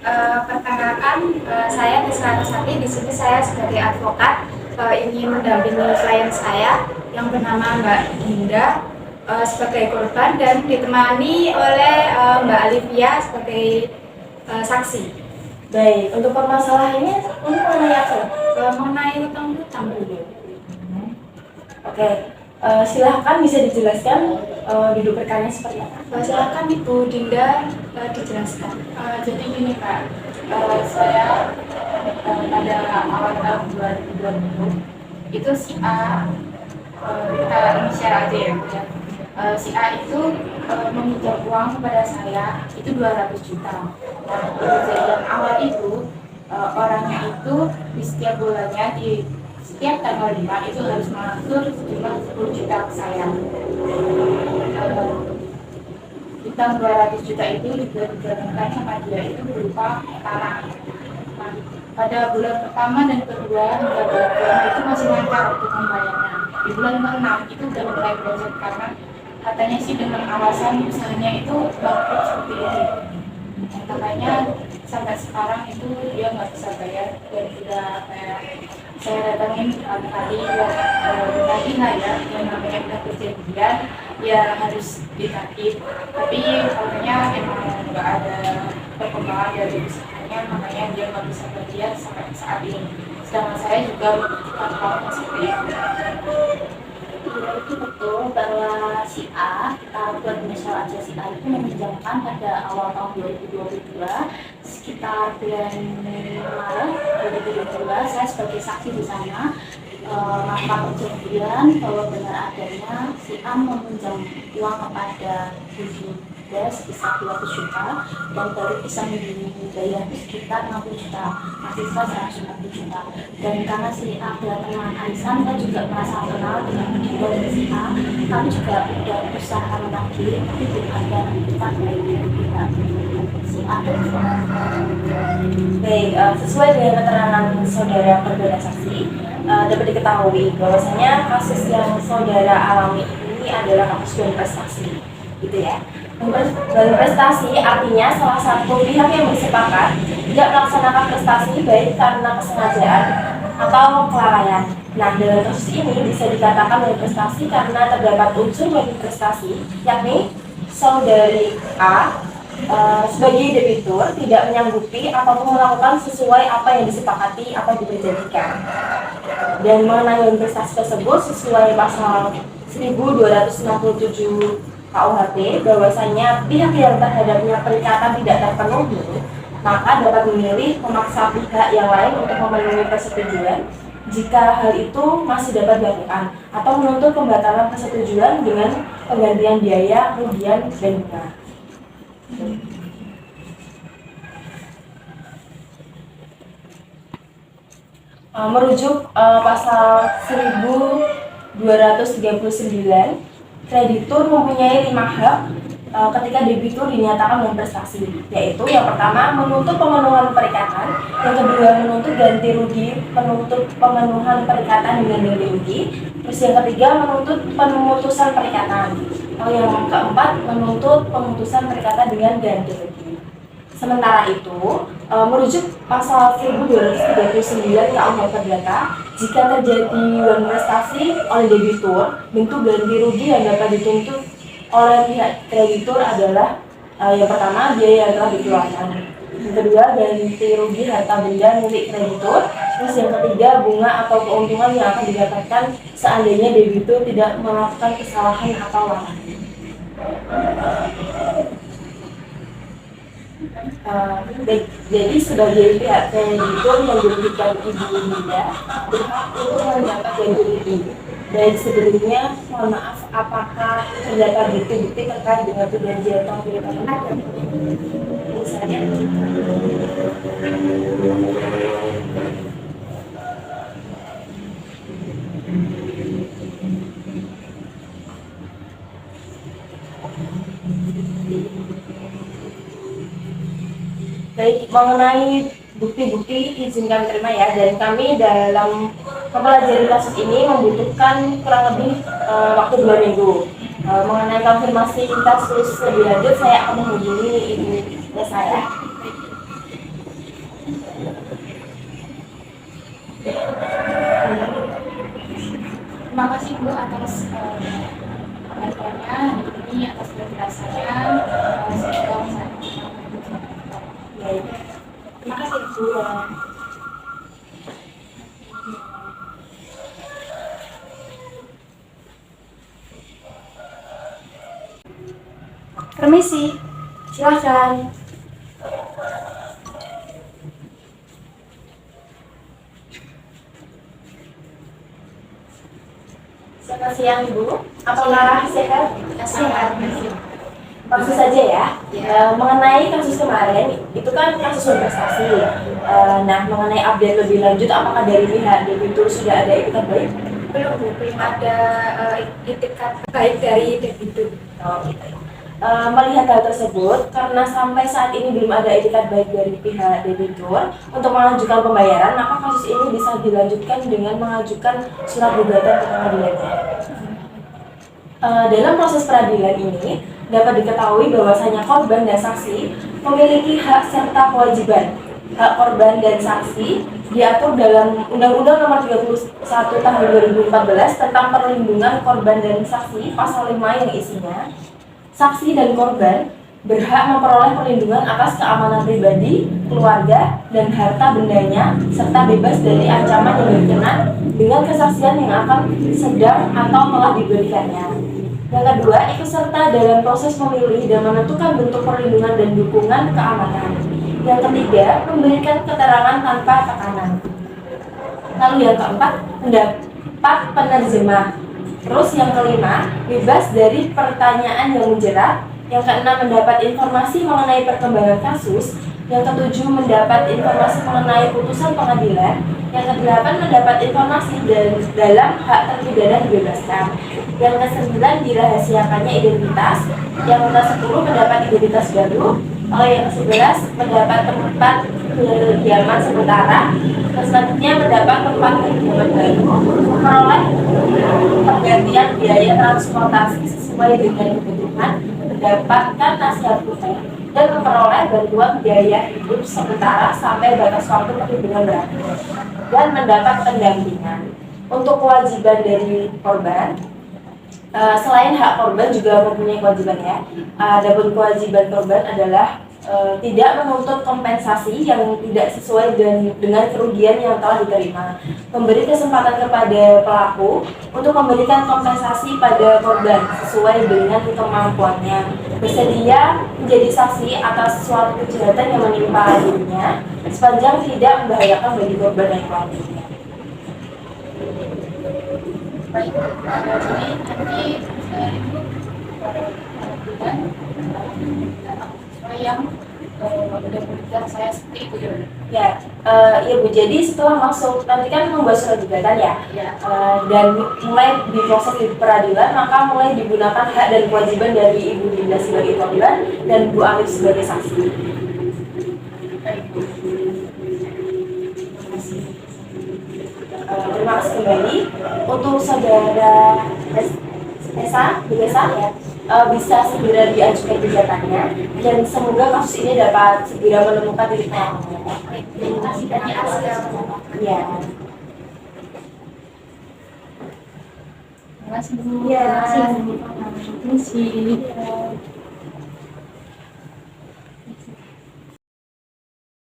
Perkenalkan, saya Tisra Rasati. Di sini saya sebagai advokat ingin mendampingi klien saya yang bernama Mbak Dinda sebagai korban dan ditemani oleh Mbak Alivia sebagai saksi. Baik, untuk permasalahannya ini mengenai apa? Mengenai hutang-hutang dulu. Oke, silahkan bisa dijelaskan duduk perkaranya seperti apa? Silakan Ibu Dinda dijelaskan. Jadi gini Kak, saya pada awal tahun 2020 itu si A, kita inisial aja ya Bu ya. Si A itu meminjam uang kepada saya itu 200 juta. Nah, kejadian awal itu orangnya itu di setiap bulannya di setiap tanggal 5 itu harus mengatur sejumlah 10 juta ke saya. Utang 200 juta itu juga digabungkan sama dia itu berupa tanah. Nah, pada bulan pertama dan kedua hingga bulan kelima itu masih lancar untuk membayarnya. Di bulan ke-6 itu udah mulai belajar karena katanya sih dengan alasan usahanya itu bangkrut seperti itu. Makanya sampai sekarang itu dia nggak bisa bayar dan sudah kayak saya datangin tadi tadi lah ya yang namanya udah kejadian ya harus ditagih, tapi katanya emang nggak ada perkembangan dari usahanya, makanya dia nggak bisa bayar sampai saat ini. Sedangkan saya juga membutuhkan hal seperti itu. Itu betul bahwa si A, kita buat inisial aja, si A itu meminjamkan pada awal tahun 2022 sekitar bulan Maret 2022. Saya sebagai saksi di sana melakukan perjanjian bahwa benar adanya si A meminjam uang kepada Bu Dinda sebesar 200 juta dan baru bisa membayar sekitar 60 juta, masih sisa 150 juta. Dan karena si A adalah teman arisan, saya juga merasa kenal dengan Bu Dinda dan si A. Kami juga sudah berusaha menagih, tapi belum ada lanjutan dari pihak si A dan si A. Baik, sesuai dengan keterangan saudara yang berbeda saksi, dapat diketahui bahwasanya kasus yang saudara alami ini adalah kasus dugaan prestasi, gitu ya. Dugaan prestasi artinya salah satu pihak yang bersepakat tidak melaksanakan prestasi baik karena kesengajaan atau kelalaian. Nah, dalam kasus ini bisa dikatakan dugaan prestasi karena terdapat unsur dugaan prestasi, yakni saudari A sebagai debitur tidak menyanggupi ataupun melakukan sesuai apa yang disepakati atau diperjanjikan. Dan mengenai investasi tersebut sesuai pasal 1267 KUHP bahwasanya pihak yang terhadapnya perikatan tidak terpenuhi maka dapat memilih memaksa pihak yang lain untuk memenuhi persetujuan jika hal itu masih dapat dilakukan atau menuntut pembatalan persetujuan dengan penggantian biaya, kerugian, dan bunga. Merujuk pasal 1239, kreditur mempunyai 5 hak ketika debitur dinyatakan berprestasi, yaitu yang pertama menuntut pemenuhan perikatan, yang kedua menuntut ganti rugi, menuntut pemenuhan perikatan dengan ganti rugi, terus yang ketiga menuntut pemutusan perikatan, yang keempat menuntut pemutusan perikatan dengan ganti rugi. Sementara itu, merujuk pasal 1239 KUH Perdata, jika terjadi dugaan prestasi oleh debitur, bentuk ganti rugi yang dapat dituntut oleh pihak kreditur adalah yang pertama biaya yang telah dikeluarkan, yang kedua ganti rugi harta benda milik kreditur, terus yang ketiga bunga atau keuntungan yang akan didapatkan seandainya debitur tidak melakukan kesalahan atau lalai. Jadi sebagai pihak kreditur yang dirugikan Ibu Dinda berhak untuk mendapat ganti rugi. Dan sebelumnya, mohon maaf, apakah terdapat bukti-bukti terkait dengan perjanjian atau perikatan? Ada. Misalnya. Baik, mengenai bukti-bukti izinkan terima ya, dan kami dalam mempelajari kasus ini membutuhkan kurang lebih waktu 2 minggu. Mengenai konfirmasi kasus lebih lanjut, saya akan menghubungi ibu saya. Terima kasih Bu atas bantuannya ini atas penjelasannya. Semoga bisa. Baik. Terima kasih Bu. Permisi, silahkan. Selamat siang Ibu, apakah sehat? Sehat. Langsung saja ya. Mengenai kasus kemarin, itu kan kasus berprestasi. Nah, mengenai update lebih lanjut, apakah dari pihak debitur sudah ada etikat baik? Belum Bu, belum ada itikat baik dari debitur. Oh, gitu. Melihat hal tersebut, karena sampai saat ini belum ada etikat baik dari pihak debitur untuk mengajukan pembayaran, maka kasus ini bisa dilanjutkan dengan mengajukan surat gugatan ke pengadilan. Dalam proses peradilan ini, dapat diketahui bahwasanya korban dan saksi memiliki hak serta kewajiban. Hak korban dan saksi diatur dalam Undang-Undang Nomor 31 Tahun 2014 tentang Perlindungan Korban dan Saksi Pasal 5 yang isinya saksi dan korban berhak memperoleh perlindungan atas keamanan pribadi, keluarga, dan harta bendanya serta bebas dari ancaman yang berkenaan dengan kesaksian yang akan sedang atau telah diberikannya. Yang kedua, ikut serta dalam proses memilih dan menentukan bentuk perlindungan dan dukungan keamanan. Yang ketiga, memberikan keterangan tanpa tekanan. Lalu yang keempat, pendapat penerjemah. Terus yang kelima, bebas dari pertanyaan yang menjerat. Yang keenam, mendapat informasi mengenai perkembangan kasus. Yang ketujuh, mendapat informasi mengenai putusan pengadilan. Yang kedelapan, mendapat informasi dalam hak terpidana dibebaskan. Yang kesembilan, dirahasiakannya identitas. Yang ke-10, mendapat identitas baru. Lalu yang ke-11, mendapat tempat kediaman sementara. Selanjutnya, mendapat tempat kediaman baru. Memperoleh pergantian biaya transportasi sesuai dengan kebutuhan, mendapatkan nasihat hukum, dan memperoleh bantuan biaya hidup sementara sampai batas waktu perlindungan berakhir, dan mendapat pendampingan. Untuk kewajiban dari korban, selain hak korban juga mempunyai kewajiban ya. Adapun kewajiban korban adalah tidak menuntut kompensasi yang tidak sesuai dengan kerugian yang telah diterima, memberi kesempatan kepada pelaku untuk memberikan kompensasi pada korban sesuai dengan kemampuannya, bersedia menjadi saksi atas suatu kejahatan yang menimpa dirinya sepanjang tidak membahayakan bagi korban dan keluarganya. Baik, jadi nanti Ibu bulan sesuai yang mudah-mudahan saya seperti itu ya. Ya Bu, jadi setelah masuk nanti kan membuat surat gugatan ya, dan mulai diproses di peradilan, maka mulai digunakan hak dan kewajiban dari Ibu Dinda sebagai korban dan Bu Alif sebagai saksi. Terima kasih kembali. Untuk saudara Esa, Bu Esa ya, bisa segera diajukan gugatannya dan semoga kasus ini dapat segera menemukan titik terangnya. Terima kasih banyak Asia. Ya. Terima kasih Bu. Ya. Terima kasih.